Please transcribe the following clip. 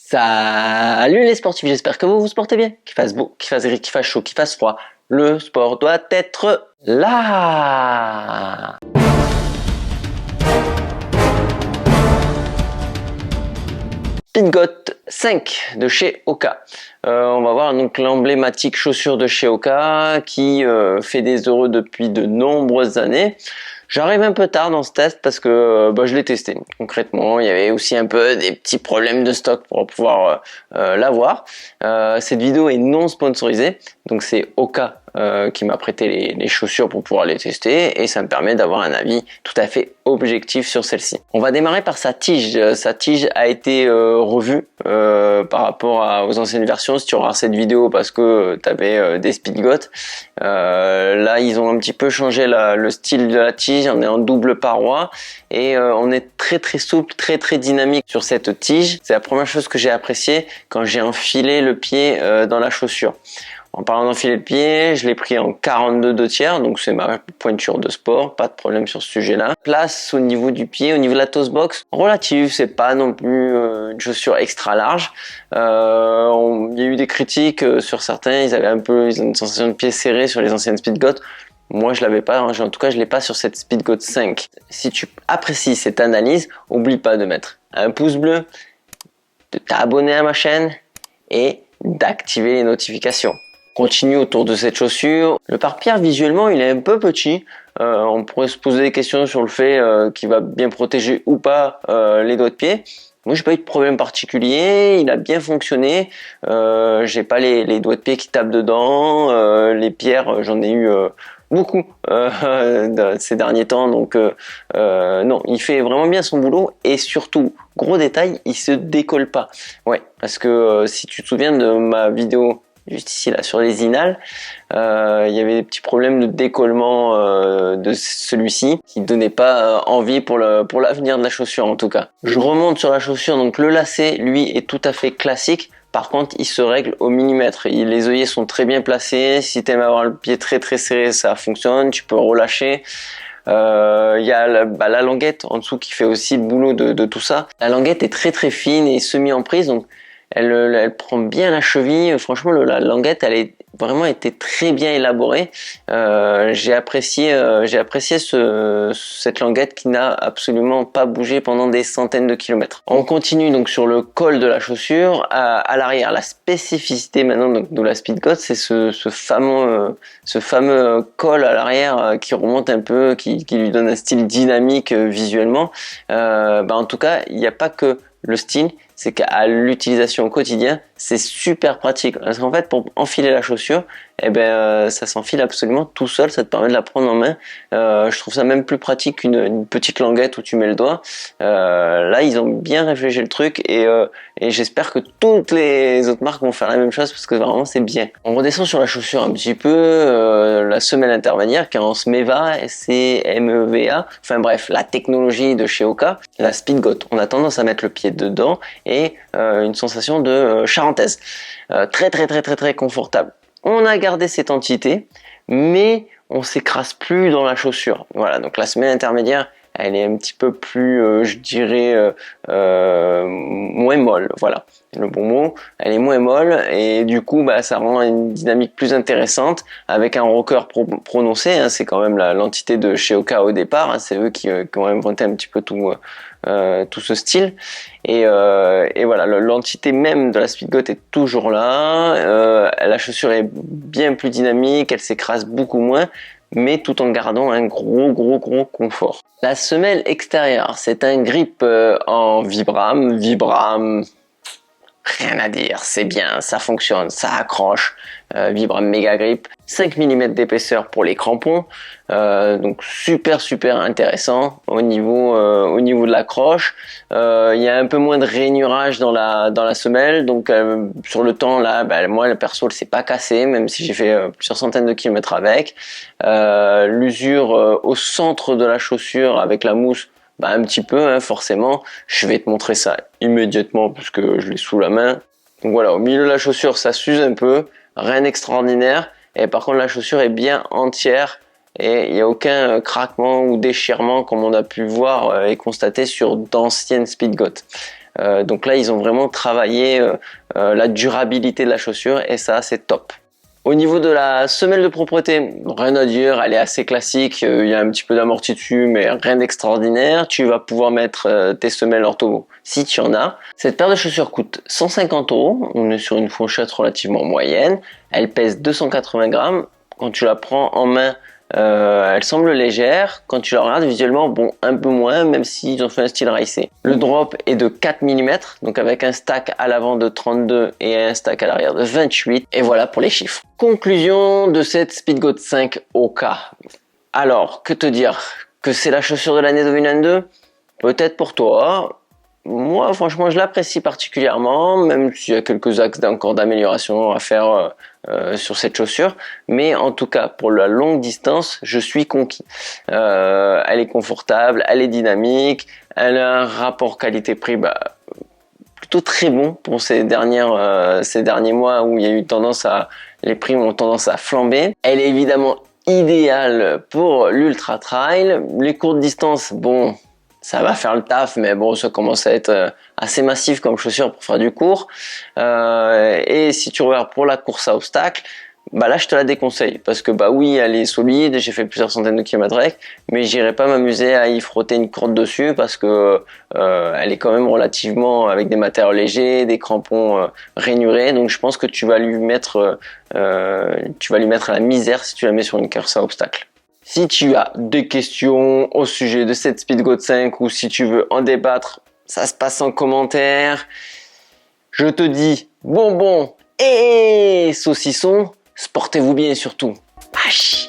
Salut les sportifs, j'espère que vous vous portez bien. Qu'il fasse beau, qu'il fasse gris, qu'il fasse chaud, qu'il fasse froid. Le sport doit être là. Speedgoat 5 de chez Hoka. On va voir donc l'emblématique chaussure de chez Hoka qui fait des heureux depuis de nombreuses années. J'arrive un peu tard dans ce test parce que je l'ai testé. Concrètement, il y avait aussi un peu des petits problèmes de stock pour pouvoir l'avoir. Cette vidéo est non sponsorisée, donc c'est Hoka qui m'a prêté les chaussures pour pouvoir les tester et ça me permet d'avoir un avis tout à fait objectif sur celle-ci. On va démarrer par sa tige. Sa tige a été revue par rapport aux anciennes versions. Si tu regardes cette vidéo parce que tu avais des Speedgoat, là ils ont un petit peu changé le style de la tige. On est en double paroi et on est très souple, très dynamique sur cette tige. C'est la première chose que j'ai appréciée quand j'ai enfilé le pied dans la chaussure. En parlant d'enfiler le pied, je l'ai pris en 42 2/3, donc c'est ma pointure de sport, pas de problème sur ce sujet-là. Place au niveau du pied, au niveau de la toe box, relative, c'est pas non plus une chaussure extra large. Il y a eu des critiques sur certains, ils avaient une sensation de pied serré sur les anciennes Speedgoat. Moi, je l'avais pas, en tout cas, je l'ai pas sur cette Speedgoat 5. Si tu apprécies cette analyse, oublie pas de mettre un pouce bleu, de t'abonner à ma chaîne et d'activer les notifications. Continue autour de cette chaussure. Le pare-pierre visuellement il est un peu petit. On pourrait se poser des questions sur le fait qu'il va bien protéger ou pas les doigts de pied. Moi j'ai pas eu de problème particulier, il a bien fonctionné. J'ai pas les doigts de pied qui tapent dedans. Les pierres j'en ai eu beaucoup ces derniers temps, donc non, il fait vraiment bien son boulot et surtout gros détail, il se décolle pas. Ouais, parce que si tu te souviens de ma vidéo juste ici là sur les inhales, il y avait des petits problèmes de décollement de celui-ci qui donnait pas envie pour l'avenir de la chaussure en tout cas. Je remonte sur la chaussure, donc le lacet lui est tout à fait classique. Par contre, il se règle au millimètre. Les œillets sont très bien placés. Si tu aimes avoir le pied très serré, ça fonctionne. Tu peux relâcher. Il y a la languette en dessous qui fait aussi le boulot de tout ça. La languette est très fine et semi-emprise, donc elle prend bien la cheville. Franchement, la languette, elle est vraiment été très bien élaborée. J'ai apprécié cette languette qui n'a absolument pas bougé pendant des centaines de kilomètres. On continue donc sur le col de la chaussure. À l'arrière, la spécificité maintenant de la Speedgoat, c'est ce fameux col à l'arrière qui remonte un peu, qui lui donne un style dynamique visuellement. En tout cas, il n'y a pas que le style, c'est qu'à l'utilisation au quotidien, c'est super pratique. Parce qu'en fait, pour enfiler la chaussure, ça s'enfile absolument tout seul, ça te permet de la prendre en main. Je trouve ça même plus pratique qu'une petite languette où tu mets le doigt. Là, ils ont bien réfléchi le truc et j'espère que toutes les autres marques vont faire la même chose parce que vraiment c'est bien. On redescend sur la chaussure un petit peu, la semelle intermédiaire qui est en SMEVA, SMEVA. Enfin bref, la technologie de chez Hoka, la Speedgoat. On a tendance à mettre le pied dedans et une sensation de charentaise. Très confortable. On a gardé cette entité, mais on s'écrase plus dans la chaussure. Voilà, donc la semelle intermédiaire, elle est un petit peu plus, je dirais, moins molle. Voilà, le bon mot. Elle est moins molle et du coup, ça rend une dynamique plus intéressante avec un rocker prononcé. Hein, c'est quand même l'entité de chez Hoka au départ. Hein, c'est eux qui ont inventé un petit peu tout ce style et voilà, l'entité même de la Speedgoat est toujours là. La chaussure est bien plus dynamique, elle s'écrase beaucoup moins, mais tout en gardant un gros confort. La semelle extérieure, c'est un grip en Vibram, rien à dire, c'est bien, ça fonctionne, ça accroche. Vibram Mega Grip, 5 mm d'épaisseur pour les crampons, donc super intéressant au niveau de l'accroche. Il y a un peu moins de rainurage dans la semelle, donc sur le temps là, moi le perso elle s'est pas cassé, même si j'ai fait plusieurs centaines de kilomètres avec. L'usure au centre de la chaussure avec la mousse, un petit peu, hein, forcément. Je vais te montrer ça immédiatement puisque je l'ai sous la main. Donc voilà, au milieu de la chaussure, ça s'use un peu, rien d'extraordinaire. Et par contre, la chaussure est bien entière et il n'y a aucun craquement ou déchirement comme on a pu voir et constater sur d'anciennes Speedgoat. Donc là, ils ont vraiment travaillé la durabilité de la chaussure et ça, c'est top. Au niveau de la semelle de propreté, rien à dire, elle est assez classique, il y a un petit peu d'amorti dessus, mais rien d'extraordinaire. Tu vas pouvoir mettre tes semelles ortho si tu en as. Cette paire de chaussures coûte 150 €, on est sur une fourchette relativement moyenne, elle pèse 280 grammes. Quand tu la prends en main, elle semble légère. Quand tu la regardes visuellement, bon, un peu moins, même s'ils ont fait un style racé. Le drop est de 4 mm, donc avec un stack à l'avant de 32 et un stack à l'arrière de 28. Et voilà pour les chiffres. Conclusion de cette Speedgoat 5 Hoka. Alors, que te dire? Que c'est la chaussure de l'année 2022? Peut-être pour toi. Moi, franchement, je l'apprécie particulièrement, même s'il y a quelques axes encore d'amélioration à faire sur cette chaussure. Mais en tout cas, pour la longue distance, je suis conquis. Elle est confortable, elle est dynamique, elle a un rapport qualité-prix plutôt très bon pour ces derniers mois où il y a eu les prix ont tendance à flamber. Elle est évidemment idéale pour l'ultra trail. Les courtes distances, bon, ça va faire le taf, mais bon, ça commence à être assez massif comme chaussure pour faire du court. Et si tu regardes pour la course à obstacles, là je te la déconseille parce que oui, elle est solide, j'ai fait plusieurs centaines de kilomètres avec, mais j'irai pas m'amuser à y frotter une corde dessus parce que elle est quand même relativement avec des matériaux légers, des crampons rainurés, donc je pense que tu vas lui mettre à la misère si tu la mets sur une course à obstacles. Si tu as des questions au sujet de cette Speedgoat 5 ou si tu veux en débattre, ça se passe en commentaire. Je te dis bonbon et saucisson, sportez-vous bien surtout. Bye.